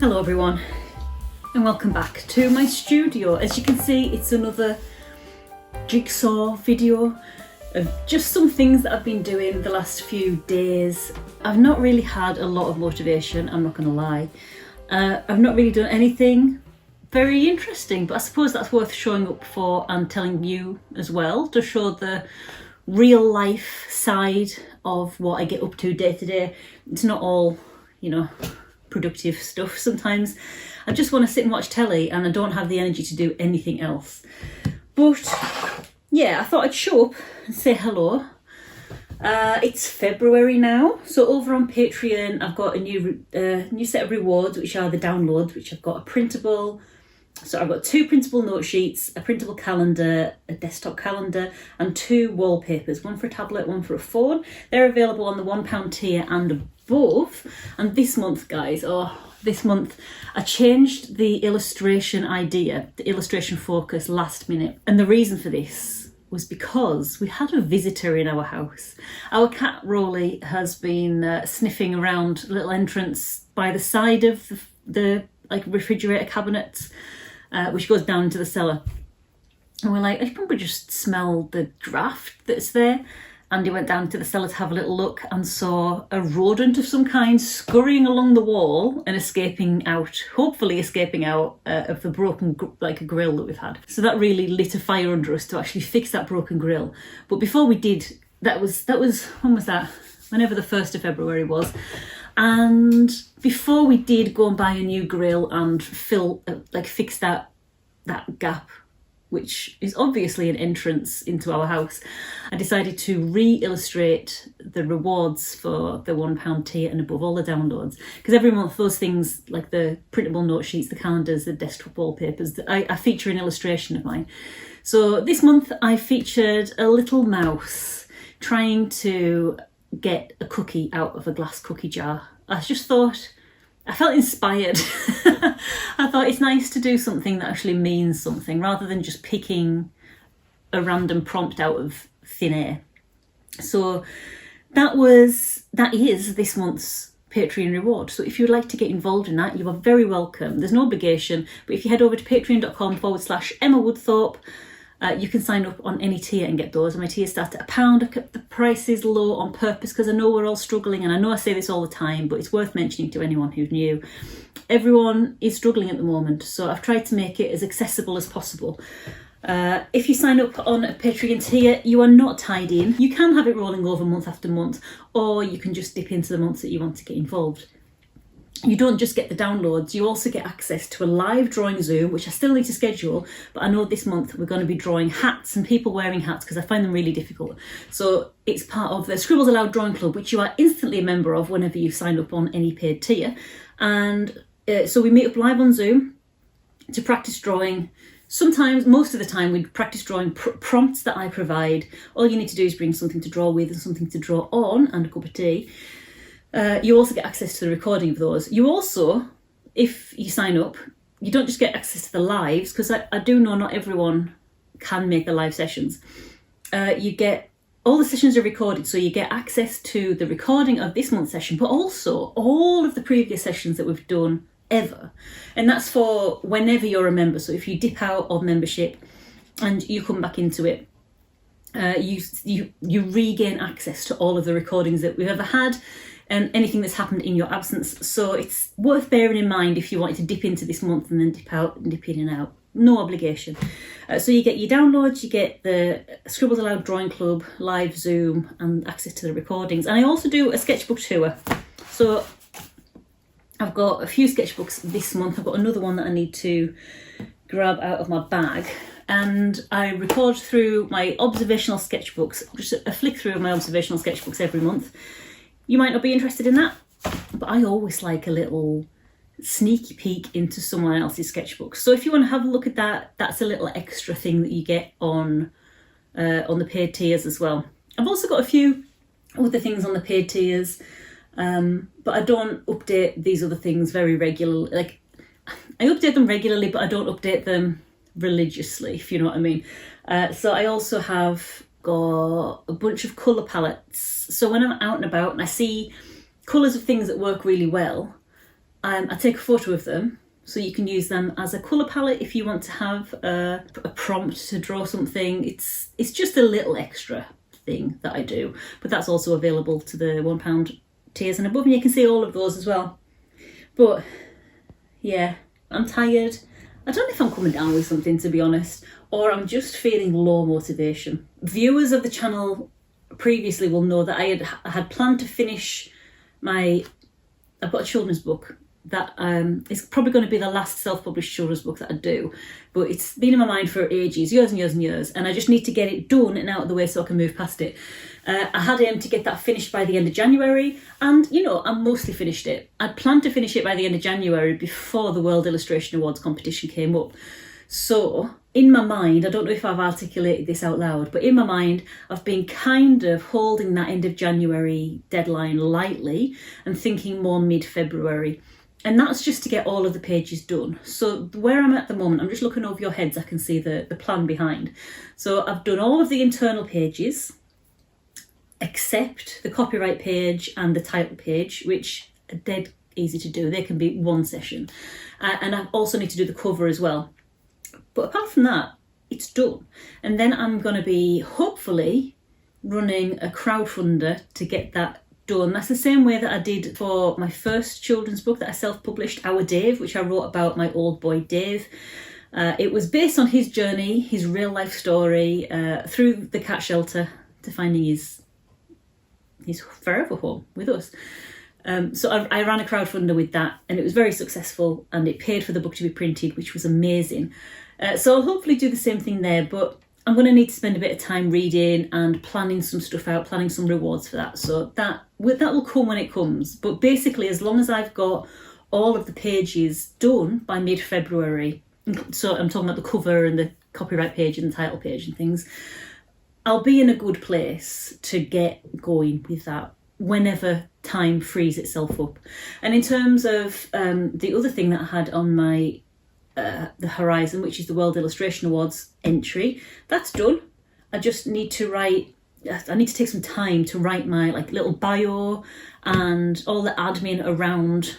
Hello everyone and welcome back to my studio. As you can see, it's another jigsaw video of just some things that I've been doing the last few days. I've not really had a lot of motivation, I'm not going to lie. I've not really done anything very interesting, but I suppose that's worth showing up for and telling you as well, to show the real life side of what I get up to day to day. It's not all, productive stuff. Sometimes I just want to sit and watch telly and I don't have the energy to do anything else. But yeah, I thought I'd show up and say hello. It's February now, so over on Patreon I've got a new set of rewards, which are the downloads, which I've got a printable. So I've got 2 printable note sheets, a printable calendar, a desktop calendar, and 2 wallpapers, one for a tablet, one for a phone. They're available on the £1 tier and above. And this month, guys, this month I changed the illustration idea, the illustration focus last minute. And the reason for this was because we had a visitor in our house. Our cat Rolly has been sniffing around a little entrance by the side of the refrigerator cabinet, which goes down into the cellar. And we're like, I probably just smell the draft that's there. Andy went down to the cellar to have a little look and saw a rodent of some kind scurrying along the wall and hopefully escaping out of the broken grill that we've had. So that really lit a fire under us to actually fix that broken grill. But before we did, that was when was that? Whenever the 1st of February was. And before we did go and buy a new grill and fix that gap, which is obviously an entrance into our house, I decided to re-illustrate the rewards for the £1 tier and above, all the downloads. Because every month those things, like the printable note sheets, the calendars, the desktop wallpapers, I feature an illustration of mine. So this month I featured a little mouse trying to get a cookie out of a glass cookie jar. I felt inspired. I thought it's nice to do something that actually means something rather than just picking a random prompt out of thin air. So that is this month's Patreon reward. So if you'd like to get involved in that, you are very welcome. There's no obligation, but if you head over to patreon.com/Emma Woodthorpe, you can sign up on any tier and get those. And my tiers start at £1. I've kept the prices low on purpose because I know we're all struggling, and I know I say this all the time, but it's worth mentioning to anyone who's new. Everyone is struggling at the moment, so I've tried to make it as accessible as possible. If you sign up on a Patreon tier, you are not tied in. You can have it rolling over month after month, or you can just dip into the months that you want to get involved. You don't just get the downloads, you also get access to a live drawing Zoom, which I still need to schedule, but I know this month we're going to be drawing hats and people wearing hats because I find them really difficult. So it's part of the Scribbles Aloud Drawing Club, which you are instantly a member of whenever you sign up on any paid tier. And so we meet up live on Zoom to practice drawing. Sometimes, most of the time, we practice drawing prompts that I provide. All you need to do is bring something to draw with and something to draw on and a cup of tea. You also get access to the recording of those. You also, if you sign up, you don't just get access to the lives, because I do know not everyone can make the live sessions. You get, all the sessions are recorded, so you get access to the recording of this month's session, but also all of the previous sessions that we've done ever. And that's for whenever you're a member. So if you dip out of membership and you come back into it, you regain access to all of the recordings that we've ever had, and anything that's happened in your absence. So it's worth bearing in mind if you wanted to dip into this month and then dip out and dip in and out. No obligation. So you get your downloads, you get the Scribbles Aloud Drawing Club, live Zoom, and access to the recordings. And I also do a sketchbook tour. So I've got a few sketchbooks this month. I've got another one that I need to grab out of my bag. And I record through my observational sketchbooks, just a flick through of my observational sketchbooks every month. You might not be interested in that, but I always like a little sneaky peek into someone else's sketchbook. So if you want to have a look at that, that's a little extra thing that you get on the paid tiers as well. I've also got a few other things on the paid tiers, but I don't update these other things very regularly. Like, I update them regularly, but I don't update them religiously, if you know what I mean. So I also have got a bunch of colour palettes. So when I'm out and about and I see colours of things that work really well, I take a photo of them, so you can use them as a colour palette if you want to have a prompt to draw something. It's just a little extra thing that I do, but that's also available to the £1 tiers and above, and you can see all of those as well. But yeah, I'm tired. I don't know if I'm coming down with something, to be honest, or I'm just feeling low motivation. Viewers of the channel previously will know that I had planned to finish I've got a children's book that is probably going to be the last self-published children's book that I do, but it's been in my mind for ages, years and years and years, and I just need to get it done and out of the way so I can move past it. I had aimed to get that finished by the end of January, and I mostly finished it. I'd planned to finish it by the end of January before the World Illustration Awards competition came up. So in my mind, I don't know if I've articulated this out loud, but in my mind, I've been kind of holding that end of January deadline lightly and thinking more mid-February. And that's just to get all of the pages done. So where I'm at the moment, I'm just looking over your heads, I can see the plan behind. So I've done all of the internal pages, except the copyright page and the title page, which are dead easy to do. They can be one session. And I also need to do the cover as well. But apart from that, it's done. And then I'm going to be hopefully running a crowdfunder to get that done. That's the same way that I did for my first children's book that I self-published, Our Dave, which I wrote about my old boy Dave. It was based on his journey, his real life story, through the cat shelter to finding his forever home with us. So I ran a crowdfunder with that, and it was very successful, and it paid for the book to be printed, which was amazing. So I'll hopefully do the same thing there, but I'm going to need to spend a bit of time reading and planning some stuff out, planning some rewards for that. So that will come when it comes. But basically, as long as I've got all of the pages done by mid-February, so I'm talking about the cover and the copyright page and the title page and things, I'll be in a good place to get going with that whenever time frees itself up. And in terms of the other thing that I had on my the horizon, which is the World Illustration Awards entry, that's done. I just need to take some time to write my little bio and all the admin around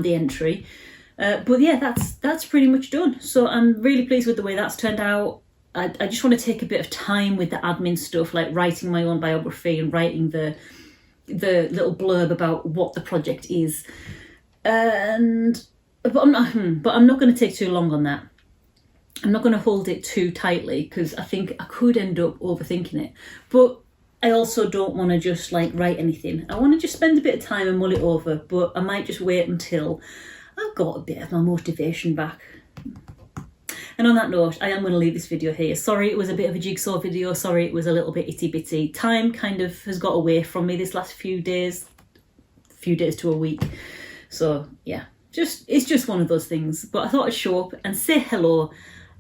the entry. But yeah, that's pretty much done. So I'm really pleased with the way that's turned out. I just want to take a bit of time with the admin stuff, like writing my own biography and writing the little blurb about what the project is. But I'm not going to take too long on that. I'm not going to hold it too tightly because I think I could end up overthinking it. But I also don't want to just write anything. I want to just spend a bit of time and mull it over, but I might just wait until I've got a bit of my motivation back. And on that note, I am going to leave this video here. Sorry it was a bit of a jigsaw video. Sorry it was a little bit itty-bitty. Time kind of has got away from me this last few days to a week. So yeah, it's just one of those things. But I thought I'd show up and say hello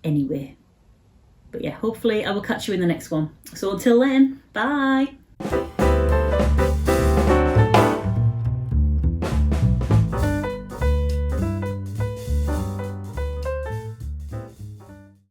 anyway. But yeah, hopefully I will catch you in the next one. So until then, bye.